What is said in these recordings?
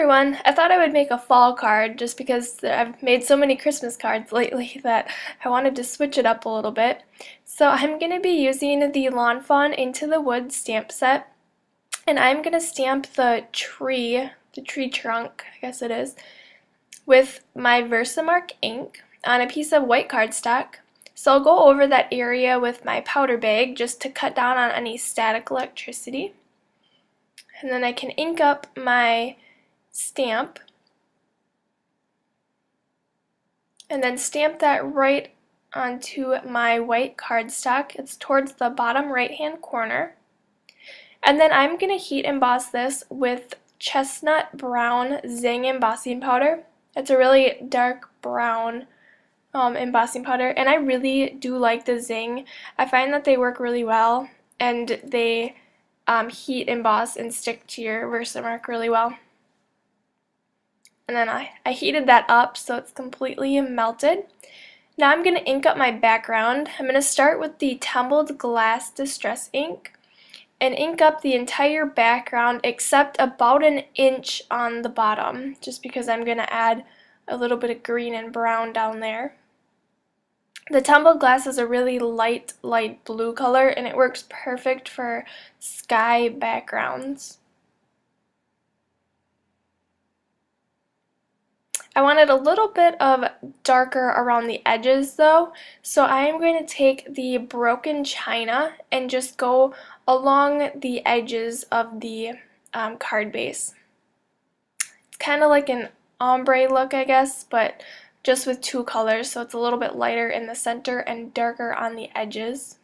everyone! I thought I would make a fall card just because I've made so many Christmas cards lately that I wanted to switch it up a little bit. So I'm going to be using the Lawn Fawn Into the Woods stamp set, and I'm going to stamp the tree trunk, I guess it is, with my Versamark ink on a piece of white cardstock. So I'll go over that area with my powder bag just to cut down on any static electricity. And then I can ink up my stamp and then stamp that right onto my white cardstock. It's towards the bottom right hand corner. And then I'm going to heat emboss this with chestnut brown Zing embossing powder. It's a really dark brown embossing powder, and I really do like the Zing. I find that they work really well, and they heat emboss and stick to your Versamark really well. And then I heated that up so it's completely melted. Now I'm going to ink up my background. I'm going to start with the Tumbled Glass Distress ink and ink up the entire background except about an inch on the bottom, just because I'm going to add a little bit of green and brown down there. The Tumbled Glass is a really light blue color, and it works perfect for sky backgrounds. I wanted a little bit of darker around the edges though, so I am going to take the broken china and just go along the edges of the card base. It's kind of like an ombre look, I guess, but just with two colors, so it's a little bit lighter in the center and darker on the edges.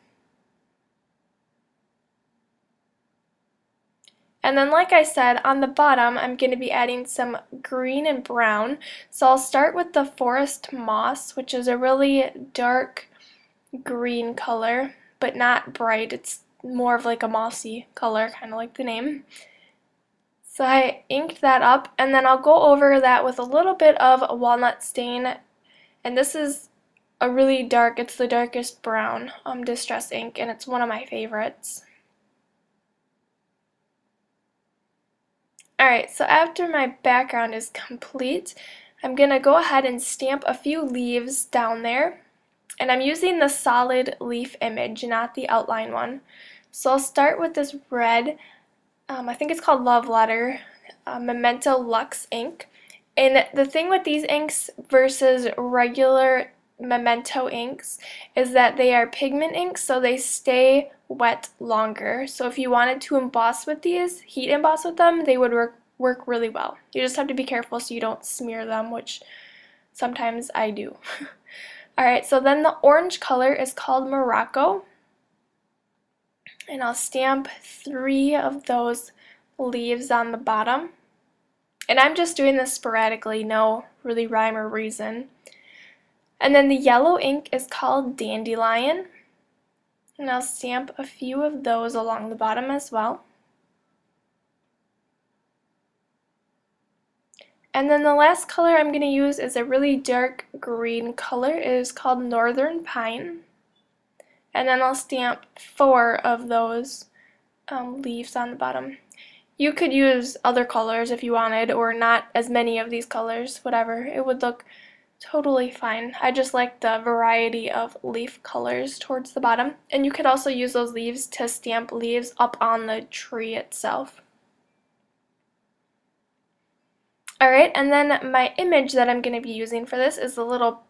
And then, like I said, on the bottom I'm going to be adding some green and brown. So I'll start with the Forest Moss, which is a really dark green color, but not bright. It's more of like a mossy color, kind of like the name. So I inked that up, and then I'll go over that with a little bit of walnut stain, and this is a really dark, it's the darkest brown distress ink, and it's one of my favorites. Alright, so after my background is complete, I'm going to go ahead and stamp a few leaves down there, and I'm using the solid leaf image, not the outline one. So I'll start with this red, I think it's called Love Letter, Memento Luxe ink. And the thing with these inks versus regular Memento inks is that they are pigment inks, so they stay wet longer. So if you wanted to emboss with these, heat emboss with them, they would work really well. You just have to be careful so you don't smear them, which sometimes I do. Alright, so then the orange color is called Morocco. And I'll stamp 3 of those leaves on the bottom. And I'm just doing this sporadically, no really rhyme or reason. And then the yellow ink is called Dandelion. And I'll stamp a few of those along the bottom as well. And then the last color I'm going to use is a really dark green color. It is called Northern Pine. And then I'll stamp 4 of those leaves on the bottom. You could use other colors if you wanted, or not as many of these colors, whatever. It would look totally fine. I just like the variety of leaf colors towards the bottom. And you could also use those leaves to stamp leaves up on the tree itself. Alright, and then my image that I'm going to be using for this is the little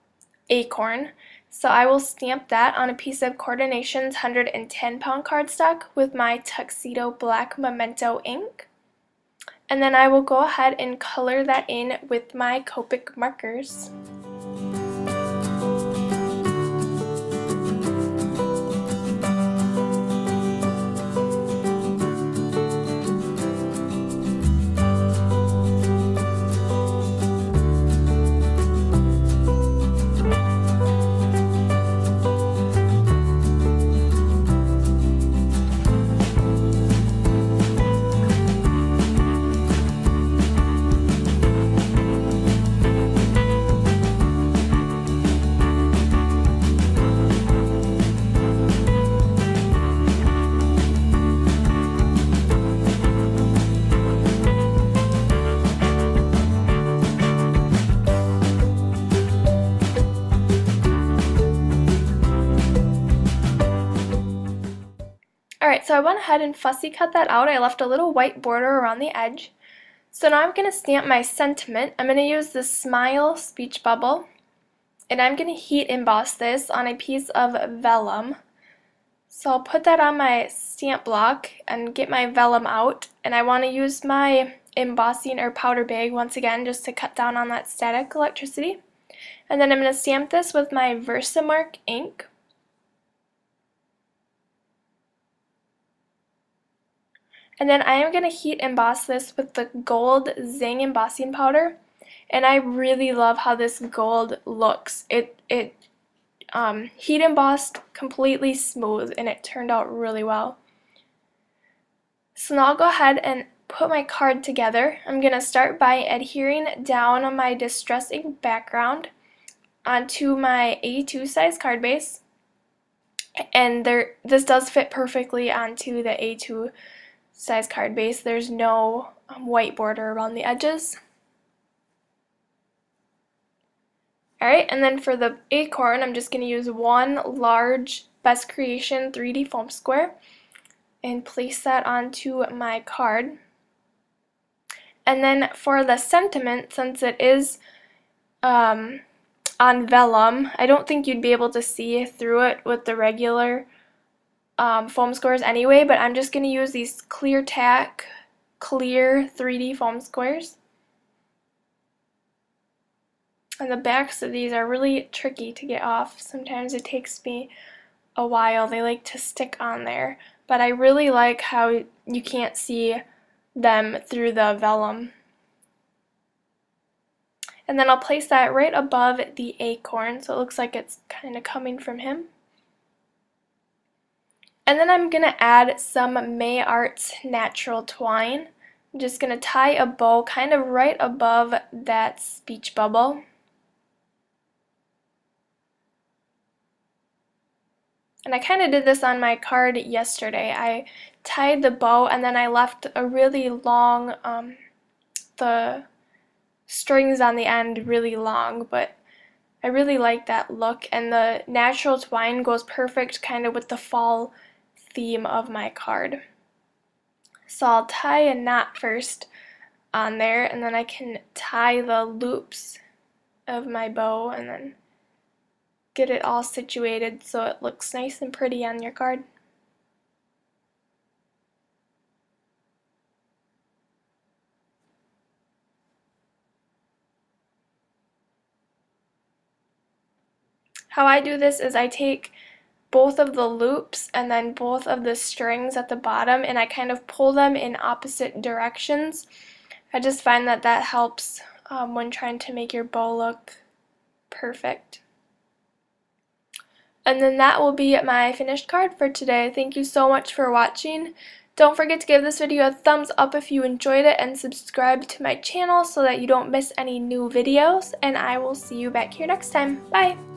acorn. So I will stamp that on a piece of Coordination's 110-pound cardstock with my Tuxedo Black Memento ink. And then I will go ahead and color that in with my Copic markers. Alright, so I went ahead and fussy cut that out. I left a little white border around the edge. So now I'm going to stamp my sentiment. I'm going to use the Smile speech bubble, and I'm going to heat emboss this on a piece of vellum. So I'll put that on my stamp block and get my vellum out, and I want to use my embossing or powder bag once again just to cut down on that static electricity. And then I'm going to stamp this with my Versamark ink. And then I am going to heat emboss this with the gold Zing embossing powder. And I really love how this gold looks. It heat embossed completely smooth, and it turned out really well. So now I'll go ahead and put my card together. I'm going to start by adhering down on my Distress Ink background onto my A2 size card base. And this does fit perfectly onto the A2 size card base. There's no white border around the edges. Alright, and then for the acorn, I'm just going to use one large Best Creation 3D foam square and place that onto my card. And then for the sentiment, since it is on vellum, I don't think you'd be able to see through it with the regular foam squares anyway, but I'm just going to use these clear tack, clear 3D foam squares. And the backs of these are really tricky to get off. Sometimes it takes me a while. They like to stick on there. But I really like how you can't see them through the vellum. And then I'll place that right above the acorn, so it looks like it's kind of coming from him. And then I'm going to add some May Arts natural twine. I'm just going to tie a bow kind of right above that speech bubble. And I kind of did this on my card yesterday. I tied the bow and then I left a really long, the strings on the end really long, but I really like that look, and the natural twine goes perfect kind of with the fall theme of my card. So I'll tie a knot first on there, and then I can tie the loops of my bow and then get it all situated so it looks nice and pretty on your card. How I do this is I take both of the loops and then both of the strings at the bottom, and I kind of pull them in opposite directions. I just find that that helps when trying to make your bow look perfect. And then that will be my finished card for today. Thank you so much for watching. Don't forget to give this video a thumbs up if you enjoyed it, and subscribe to my channel so that you don't miss any new videos. And I will see you back here next time. Bye!